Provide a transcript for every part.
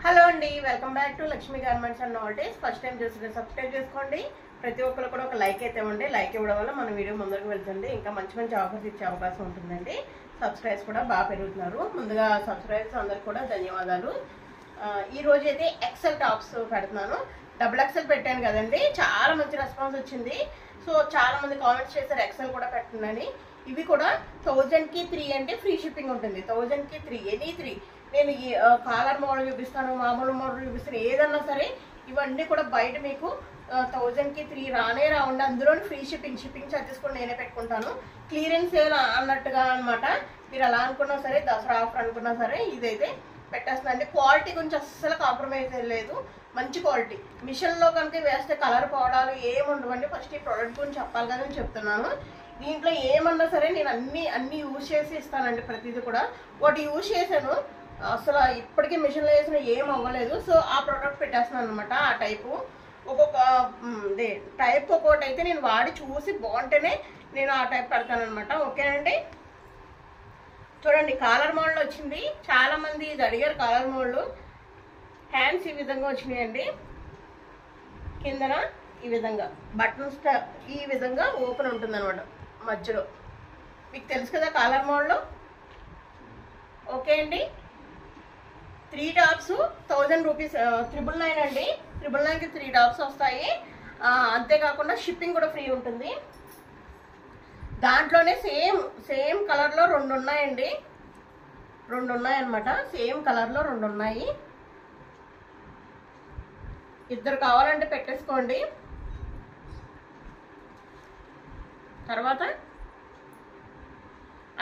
Hello అండి, welcome back to Lakshmi Garments and Novelties. First time చూస్తుంటే subscribe చేసుకోండి. ప్రతి ఒక్కరు కూడా ఒక లైక్ అయితే ఇవ్వండి. లైక్ ఇవ్వడం వల్ల మన వీడియో ముందరకు వెళ్తుంది. ఇంకా మంచి మంచి ఆఫర్స్ ఇచ్చే అవకాశం ఉంటుందండి. సబ్స్క్రైబ్స్ కూడా బాగా పెరుగుతున్నారు. ముందుగా సబ్స్క్రైబ్స్ అందరికి కూడా ధన్యవాదాలు. ఈ రోజు అయితే ఎక్సెల్ టాప్స్ పెడుతున్నాను. డబుల్ ఎక్సెల్ పెట్టాను కదండి, చాలా మంచి రెస్పాన్స్ వచ్చింది. సో చాలా మంది కామెంట్స్ చేశారు ఎక్సెల్ కూడా పెట్టండి. ఇవి కూడా 1000కి 3 అంటే ఫ్రీ షిప్పింగ్ ఉంటుంది. 1000కి 3 ఎనీ 3. నేను ఈ కాలర్ మోడల్ చూపిస్తాను, మామూలు మోడల్ చూపిస్తాను, ఏదన్నా సరే ఇవన్నీ కూడా బయట మీకు 1000కి 3 రానే రావండి. అందులో ఫ్రీ షిప్పింగ్ ఛార్జెస్ కూడా నేనే పెట్టుకుంటాను. క్లియరెన్స్ సేల్ అన్నట్టుగా అనమాట. మీరు అలా అనుకున్నా సరే, దసరా ఆఫర్ అనుకున్నా సరే ఇదైతే పెట్టేస్తుందండి. క్వాలిటీ గురించి అస్సలు కాంప్రమైజ్ లేదు, మంచి క్వాలిటీ. మిషన్లో కనుక వేస్తే కలర్ పోవడాలు ఏముండవండి. ఫస్ట్ ఈ ప్రోడక్ట్ గురించి చెప్పాలి కదా అని చెప్తున్నాను. దీంట్లో ఏమన్నా సరే నేను అన్ని యూజ్ చేసి ఇస్తానండి. ప్రతిదీ కూడా ఒకటి యూజ్ చేశాను, అసలు ఇప్పటికీ మిషన్లో వేసిన ఏం అవ్వలేదు. సో ఆ ప్రోడక్ట్ పెట్టేస్తున్నాను అనమాట. ఆ టైపు ఒక్కొక్క టైప్ ఒక్కొక్కటి అయితే నేను వాడి చూసి బాగుంటేనే నేను ఆ టైప్ పెడతాను అనమాట. ఓకేనండి, చూడండి కాలర్ మోడల్ వచ్చింది. చాలా మంది ఇది అడిగారు. కాలర్ మోడల్ హ్యాండ్స్ ఈ విధంగా వచ్చినాయండి. కిందన ఈ విధంగా బటన్స్ ఈ విధంగా ఓపెన్ ఉంటుంది అనమాట మధ్యలో. మీకు తెలుసు కదా కాలర్ మోడల్. ఓకే అండి, 3 టాప్స్ 1000 రూపీస్, 999 అండి. 999కి 3 టాప్స్ వస్తాయి. అంతేకాకుండా షిప్పింగ్ కూడా ఫ్రీ ఉంటుంది. దాంట్లోనే సేమ్ కలర్లో 2 ఉన్నాయండి. 2 ఉన్నాయన్నమాట. సేమ్ కలర్లో 2 ఉన్నాయి. ఇద్దరు కావాలంటే పెట్టేసుకోండి. తర్వాత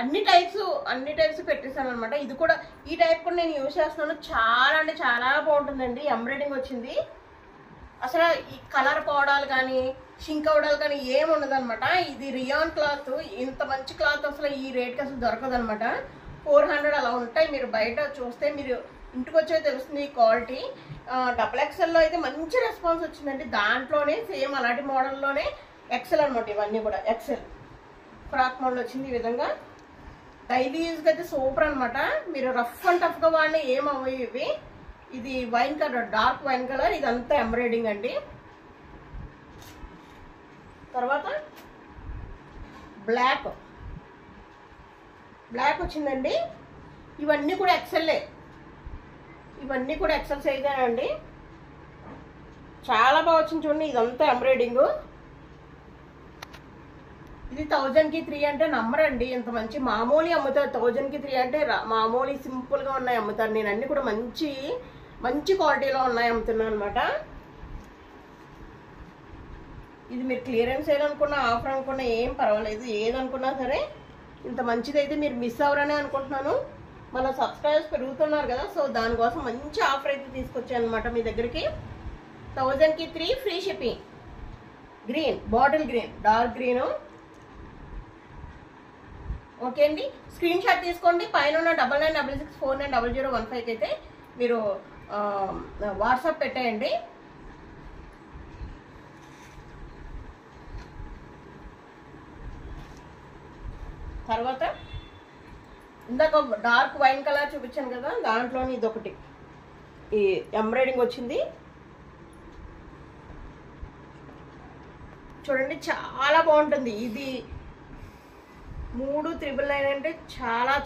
అన్ని టైప్స్ పెట్టేసాను అనమాట. ఇది కూడా ఈ టైప్ కూడా నేను యూజ్ చేస్తున్నాను. చాలా అంటే చాలా బాగుంటుందండి. ఎంబ్రాయిడింగ్ వచ్చింది. అసలు ఈ కలర్ పోవడాలు కానీ షింక్ అవడాలు కానీ ఏమి ఉండదు అనమాట. ఇది రియాన్ క్లాత్. ఇంత మంచి క్లాత్ అసలు ఈ రేట్కి అసలు దొరకదు అనమాట. 400 అలా ఉంటాయి. మీరు బయట చూస్తే మీరు ఇంటికి వచ్చే తెలుస్తుంది ఈ క్వాలిటీ. డబుల్ ఎక్సెల్లో అయితే మంచి రెస్పాన్స్ వచ్చిందండి. దాంట్లోనే సేమ్ అలాంటి మోడల్లోనే ఎక్సెల్ అనమాట. ఇవన్నీ కూడా ఎక్సెల్ ఫ్రాక్ మోడల్ వచ్చింది ఈ విధంగా. డైలీ యూజ్కి అయితే సూపర్ అనమాట. మీరు రఫ్ అండ్ టఫ్గా వాడిన ఏమవ్వవు ఇవి. ఇది wine colour, dark wine colour. ఇదంతా ఎంబ్రాయిడింగ్ అండి. తర్వాత బ్లాక్ వచ్చిందండి. ఇవన్నీ కూడా ఎక్సెల్లే. ఇవన్నీ కూడా ఎక్సెల్ సైజేనండి. చాలా బాగా వచ్చింది చూడండి. ఇదంతా ఎంబ్రాయిడింగ్. ఇది 1000కి 3 అంటే నమ్మరండి. ఇంత మంచి మామూలు అమ్ముతారు. 1000కి 3 అంటే మామూలు సింపుల్గా ఉన్నాయి అమ్ముతారు. నేను అన్ని కూడా మంచి క్వాలిటీలో ఉన్నాయి అమ్ముతున్నాను అనమాట. ఇది మీరు క్లియరెన్స్ ఏదనుకున్నా, ఆఫర్ అనుకున్నా ఏం పర్వాలేదు. ఏదనుకున్నా సరే ఇంత మంచిదైతే మీరు మిస్ అవ్వరనే అనుకుంటున్నాను. మన సబ్స్క్రైబర్స్ పెరుగుతున్నారు కదా, సో దానికోసం మంచి ఆఫర్ అయితే తీసుకొచ్చాను అనమాట మీ దగ్గరికి. 1000కి 3 free shipping. Green, bottle green, dark green. Okay అండి, స్క్రీన్ షాట్ తీసుకోండి. పైన ఉన్న 9966490015 అయితే మీరు వాట్సాప్ పెట్టేయండి. తర్వాత ఇందాక డార్క్ వైన్ కలర్ చూపించాను కదా, దాంట్లోని ఇదొకటి ఈ ఎంబ్రాయిడింగ్ వచ్చింది చూడండి. చాలా బాగుంటుంది. ఇది 3,999 అంటే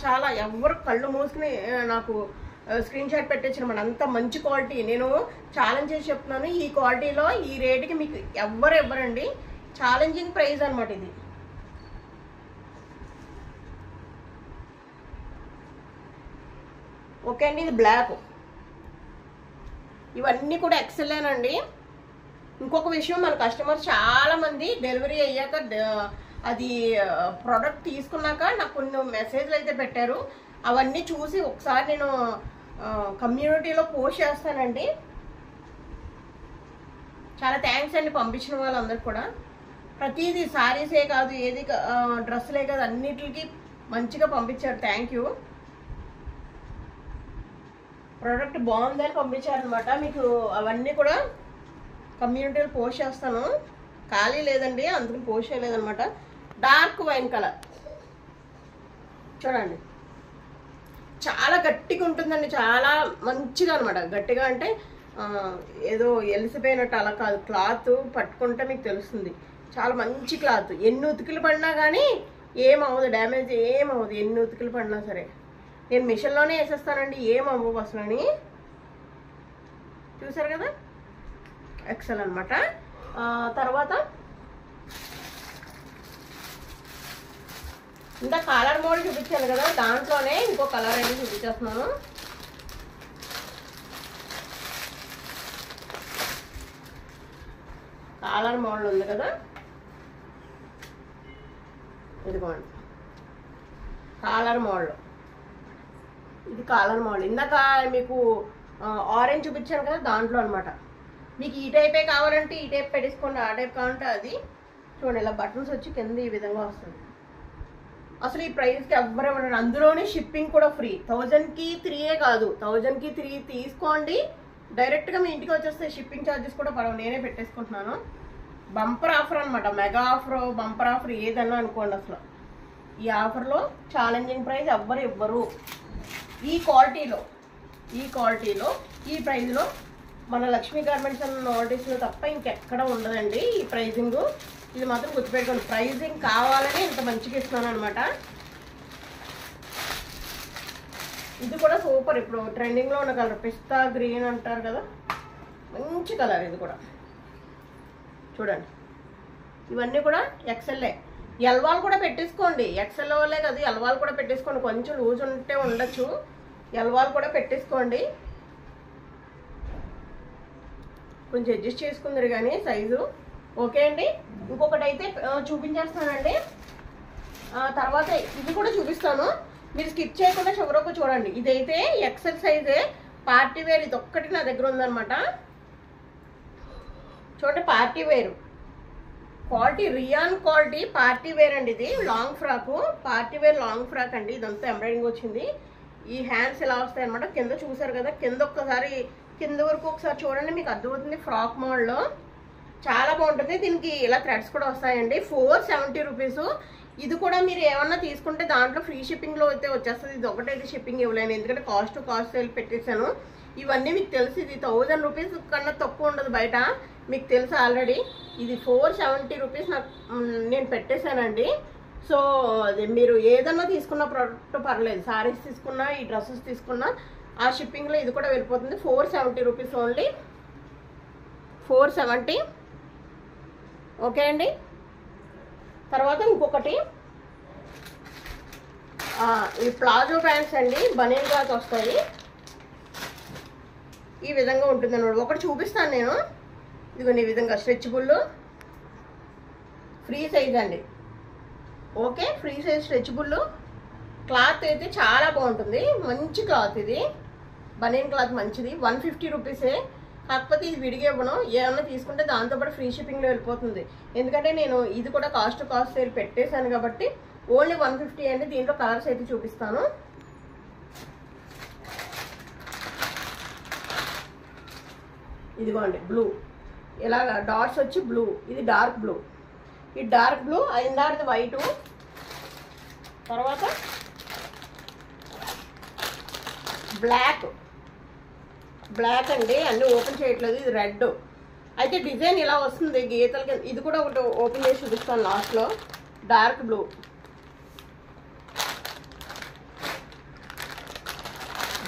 చాలా ఎవరు కళ్ళు మూసుకుని నాకు స్క్రీన్ షాట్ పెట్టించనమాట. అంత మంచి క్వాలిటీ. నేను ఛాలెంజ్ చేసి చెప్తున్నాను, ఈ క్వాలిటీలో ఈ రేటుకి మీకు ఎవ్వరు ఇవ్వరండి. ఛాలెంజింగ్ ప్రైస్ అనమాట ఇది. ఓకే అండి, ఇది బ్లాక్. ఇవన్నీ కూడా ఎక్సెల్లేనండి. ఇంకొక విషయం, మన కస్టమర్స్ చాలా మంది డెలివరీ అయ్యాక అది ప్రోడక్ట్ తీసుకున్నాక నాకు కొన్ని మెసేజ్లు అయితే పెట్టారు. అవన్నీ చూసి ఒకసారి నేను కమ్యూనిటీలో పోస్ట్ చేస్తానండి. చాలా థ్యాంక్స్ అండి పంపించిన వాళ్ళందరికీ కూడా. ప్రతిదీ శారీసే కాదు, ఏది డ్రెస్సులే కాదు, అన్నిటికి మంచిగా పంపించారు. Thank you. ప్రోడక్ట్ బాగుందని పంపించారనమాట. మీకు అవన్నీ కూడా కమ్యూనిటీలో పోస్ట్ చేస్తాను. ఖాళీ లేదండి, అందుకని పోస్ట్ చేయలేదనమాట. డార్క్ వైన్ కలర్ చూడండి, చాలా గట్టిగా ఉంటుందండి, చాలా మంచిగా అనమాట. గట్టిగా అంటే ఏదో ఎలిసిపోయినట్టు అలా కాదు, క్లాత్ పట్టుకుంటే మీకు తెలుస్తుంది. చాలా మంచి క్లాత్. ఎన్ని ఉతికిలు పడినా కానీ ఏమవ్వదు, డ్యామేజ్ ఏమవ్వదు. ఎన్ని ఉతికిలు పడినా సరే నేను మిషన్లోనే వేసేస్తానండి, ఏమవ్వవు అసలు అని. చూసారు కదా, ఎక్సెల్ అనమాట. తర్వాత ఇంకా కలర్ మోడల్ చూపించాను కదా, దాంట్లోనే ఇంకో కలర్ అనేది చూపించేస్తున్నాను. కాలర్ మోడల్ ఉంది కదా, ఇదిగోండి కాలర్ మోడల్. ఇది కాలర్ మోడల్. ఇందాక మీకు ఆరెంజ్ చూపించాను కదా, దాంట్లో అనమాట. మీకు ఈ టైపే కావాలంటే ఈ టైప్ పెట్టేసుకోండి, ఆ టైప్ కావాలంటే అది. చూడండి ఇలా బటన్స్ వచ్చి కింద ఈ విధంగా వస్తుంది. అసలు ఈ ప్రైస్కి ఎవ్వరు ఇవ్వరు. అందులోనే షిప్పింగ్ కూడా ఫ్రీ. 1000కి 3 కాదు, 1000కి 3 తీసుకోండి, డైరెక్ట్గా మీ ఇంటికి వచ్చేస్తే షిప్పింగ్ ఛార్జెస్ కూడా పడవు. నేనే పెట్టేసుకుంటున్నాను. బంపర్ ఆఫర్ అనమాట, మెగా ఆఫర్, బంపర్ ఆఫర్ ఏదన్నా అనుకోండి. అసలు ఈ ఆఫర్లో ఛాలెంజింగ్ ప్రైస్ ఎవ్వరు ఇవ్వరు. ఈ క్వాలిటీలో ఈ ప్రైస్లో మన లక్ష్మీ గార్మెంట్స్ అన్న నోటీస్లో తప్ప ఇంకెక్కడ ఉండదండి ఈ ప్రైజింగ్. ఇది మాత్రం గుర్తుపెట్టుకోండి. ప్రైజింగ్ కావాలని ఇంత మంచిగా ఇస్తున్నాను అనమాట. ఇది కూడా సూపర్. ఇప్పుడు ట్రెండింగ్లో ఉన్న కలర్ పిస్తా గ్రీన్ అంటారు కదా, మంచి కలర్. ఇది కూడా చూడండి. ఇవన్నీ కూడా ఎక్సెల్లే. ఎల్వాల్ కూడా పెట్టేసుకోండి. ఎక్సెల్ వాళ్ళే కదా, ఎల్వాల్ కూడా పెట్టేసుకోండి. కొంచెం లూజ్ ఉంటే ఉండొచ్చు, ఎల్వాల్ కూడా పెట్టేసుకోండి. కొంచెం అడ్జస్ట్ చేసుకుందరు కానీ సైజు. ఓకే అండి. ఇంకొకటి అయితే చూపించేస్తానండి. తర్వాత ఇది కూడా చూపిస్తాను, మీరు స్కిప్ చేయకుండా చివరకు చూడండి. ఇదైతే ఎక్సెల్ సైజే, పార్టీ వేర్. ఇది ఒక్కటి నా దగ్గర ఉందన్నమాట. చూడండి, party wear quality, rayon quality party wear అండి. ఇది long frock, party wear long frock అండి. ఇదంతా ఎంబ్రాయిడింగ్ వచ్చింది. ఈ హ్యాండ్స్ ఇలా వస్తాయి అనమాట. కింద చూసారు కదా, కింద ఒక్కసారి కింద వరకు ఒకసారి చూడండి, మీకు అర్థమవుతుంది. ఫ్రాక్ మోడల్లో చాలా బాగుంటుంది. దీనికి ఇలా థ్రెడ్స్ కూడా వస్తాయండి. 470 రూపీస్. ఇది కూడా మీరు ఏమన్నా తీసుకుంటే దాంట్లో ఫ్రీ షిప్పింగ్లో అయితే వచ్చేస్తుంది. ఇది ఒకటైతే షిప్పింగ్ ఇవ్వలేను, ఎందుకంటే కాస్ట్ సేల్ పెట్టేశాను. ఇవన్నీ మీకు తెలుసు. ఇది 1000 రూపీస్ కన్నా తక్కువ ఉండదు బయట, మీకు తెలుసు ఆల్రెడీ. ఇది 470 రూపీస్ నేను పెట్టేశానండి. సో అది మీరు ఏదన్నా తీసుకున్న ప్రోడక్ట్ పర్లేదు, సారీస్ తీసుకున్నా, ఈ డ్రెస్సెస్ తీసుకున్నా ఆ షిప్పింగ్లో ఇది కూడా వెళ్ళిపోతుంది. 470 రూపీస్ ఓన్లీ, 470. ఓకే అండి. తర్వాత ఇంకొకటి ఈ ప్లాజో ప్యాంట్స్ అండి, బనీన్ క్లాత్ వస్తాయి. ఈ విధంగా ఉంటుంది అన్నమాట. ఒకటి చూపిస్తాను నేను. ఇదిగోండి ఈ విధంగా స్ట్రెచబుల్, ఫ్రీ సైజ్ అండి. Okay, free size stretchable. Cloth అయితే చాలా బాగుంటుంది, మంచి క్లాత్. ఇది బనీన్ క్లాత్ మంచిది. 150 రూపీసే. కాకపోతే ఇది విడిగా ఇవ్వను, ఏమన్నా తీసుకుంటే దాంతోపాటు ఫ్రీ షిప్పింగ్లో వెళ్ళిపోతుంది. ఎందుకంటే నేను ఇది కూడా కాస్ట్ సేల్ పెట్టేశాను కాబట్టి ఓన్లీ 150 అండి. దీంట్లో కలర్స్ అయితే చూపిస్తాను. ఇదిగోండి బ్లూ, ఇలాగ డాట్స్ వచ్చి బ్లూ. ఇది డార్క్ బ్లూ. ఈ డార్క్ బ్లూ అయిందాడిది వైటు. తర్వాత బ్లాక్ అండి, అన్నీ ఓపెన్ చేయట్లేదు. ఇది రెడ్. అయితే డిజైన్ ఇలా వస్తుంది గీతలకి. ఇది కూడా ఒకటి ఓపెన్ చేసి చూపిస్తాను లాస్ట్లో. డార్క్ బ్లూ,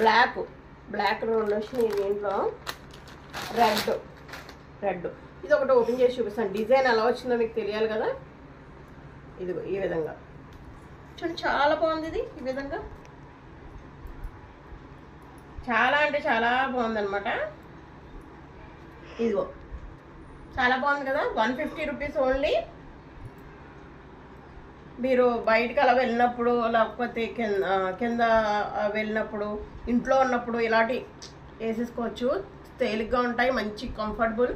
బ్లాక్ రెండు వచ్చినాయి దీంట్లో. రెడ్. ఇది ఒకటి ఓపెన్ చేసి చూపిస్తాను. డిజైన్ ఎలా వచ్చిందో మీకు తెలియాలి కదా. ఇదిగో ఈ విధంగా చూడండి, చాలా బాగుంది. ఇది ఈ విధంగా చాలా అంటే చాలా బాగుంది అనమాట. ఇదిగో చాలా బాగుంది కదా. 150 రూపీస్ ఓన్లీ. మీరు బయటకు అలా వెళ్ళినప్పుడు, లేకపోతే కింద వెళ్ళినప్పుడు, ఇంట్లో ఉన్నప్పుడు ఇలాంటి వేసేసుకోవచ్చు. తేలిగ్గా ఉంటాయి, మంచి కంఫర్టబుల్.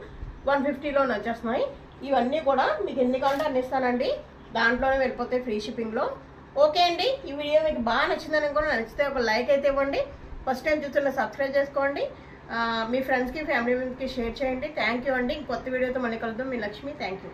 150లోనే వచ్చేస్తున్నాయి. ఇవన్నీ కూడా మీకు ఎన్ని కావాలంటే అన్ని ఇస్తానండి, దాంట్లోనే వెళ్ళిపోతాయి ఫ్రీ షిప్పింగ్లో. ఓకే అండి, ఈ వీడియో మీకు బాగా నచ్చిందని కూడా, నచ్చితే ఒక లైక్ అయితే ఇవ్వండి. ఫస్ట్ టైం చూస్తున్న సబ్స్క్రైబ్ చేసుకోండి. మీ ఫ్రెండ్స్కి, ఫ్యామిలీ మెంబర్స్కి షేర్ చేయండి. థ్యాంక్ యూ అండి. కొత్త వీడియోతో మళ్ళీ కలుద్దాం. మీ లక్ష్మి. Thank you.